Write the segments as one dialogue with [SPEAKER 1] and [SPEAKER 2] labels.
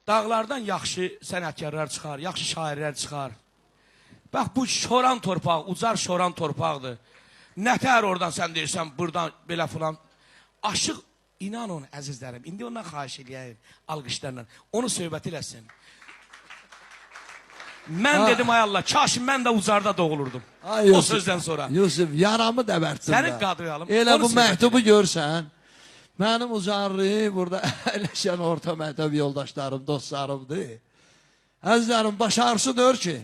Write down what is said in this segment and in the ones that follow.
[SPEAKER 1] Dağlardan yaxşı sənətkarlar çıxar, yaxşı şairlər çıxar. Bax, bu şoran torpaq, ucar şoran torpaqdır. Nətər oradan sən deyirsən, buradan belə filan. Aşıq, inan onu əzizlərim. İndi ondan xahiş edəyim, alqışlarla. Onu söhbət eləsin. Mən dedim, ay Allah, kaş mən də ucarda doğulurdum. O sözdən sonra.
[SPEAKER 2] Yusuf, yaramı dəbərtdim.
[SPEAKER 1] Səni qadıyalım.
[SPEAKER 2] Elə bu məktubu görsən, mənim ucarlı burada əyləşən orta məktəb yoldaşlarım, dostlarımdır. Əzizlərim, baş ağrısı deyir ki,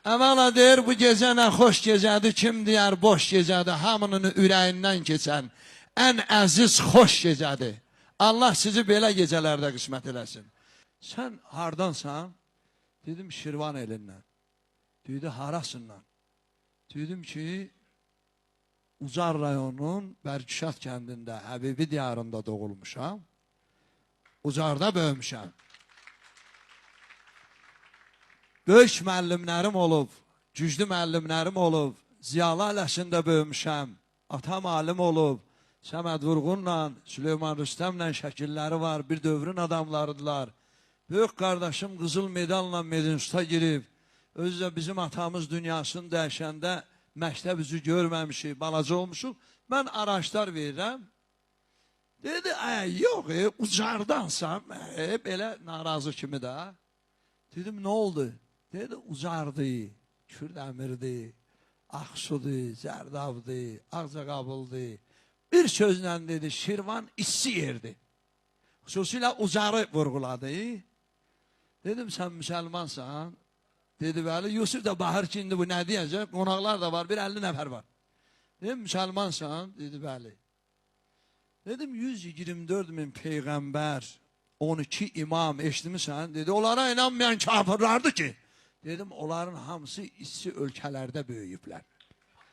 [SPEAKER 2] əvvəla deyir, bu gecə nə xoş gecədir, kim deyər boş gecədir, hamının ürəyindən keçən ən əziz xoş gecədir. Allah sizi belə gecələrdə qismət eləsin. Sən hardansan? Dedim, Şirvan elindən. Deydi, harasından? Dedim ki, Ucar rayonunun Bərkişat kəndində, Həbibi diyarında doğulmuşam. Ucarda böyümüşəm. Böyük müəllimlərim olub, güclü müəllimlərim olub, Ziyalı ailəsində böyümüşəm, atam alim olub, Səməd Vurğunla, Süleyman Rüstəmlə şəkilləri var, bir dövrün adamlarıdırlar. Böyük qardaşım qızıl medalla medinsuta girib, özü də bizim atamız dünyasını dəyişəndə məktəb üzü görməmişik, balaca olmuşuq. Mən araçlar verirəm. Dedi, yox, ucardansan, belə narazı kimi də. Dedim, nə oldu? Dedi, ucardı, Kürdəmirdi, Ağsudu, Zərdabdı, Ağcaqabıldı. Bir sözlə dedi, Şirvan issi yerdi. Xüsusilə ucarı vurğuladı. Dedim, sən müsəlmansan. Dedi, bəli, Yusuf da baxır ki, indi bu nə deyəcək? Qonaqlar da var, bir 50 nəfər var. Dedim, müsəlmansan? Dedi, bəli. Dedim, 124 min peyğəmbər, 12 imam eşitmişsən? Dedi, onlara inanmayan kafirlardı ki. Dedim, onların hamısı issi ölkələrdə böyüyüblər.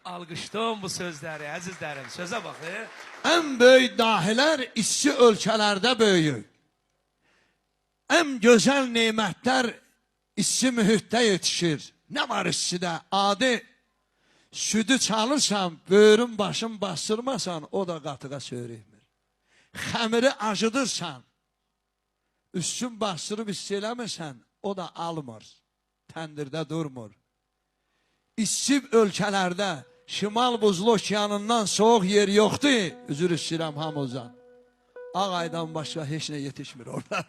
[SPEAKER 1] Alqışdım bu sözləri, əzizlərim, sözə baxın.
[SPEAKER 2] Ən böyük dahilər issi ölkələrdə böyüyür. Ən gözəl neymətlər issi mühitdə yetişir. Nə var issidə? Adi, südü çalırsan, böyrün başın bastırmasan, o da qatığa söyrəkmir. Xəmiri acıdırsan, üstün bastırıb issi eləmirsən, o da almır. Təndirdə durmur. İssi ölkələrdə, Şimal Buzlu Okeanından soğuk yer yoxdur. Üzür istəyirəm hamımızdan. Ağaydan başqa heç nə yetişmir orada.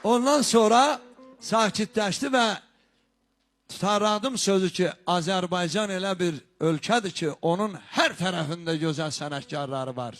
[SPEAKER 2] Ondan sonra sakitləşdi və tutarladım sözü ki, Azərbaycan elə bir ölkədir ki, onun hər tərəfində gözəl sənətkarları var.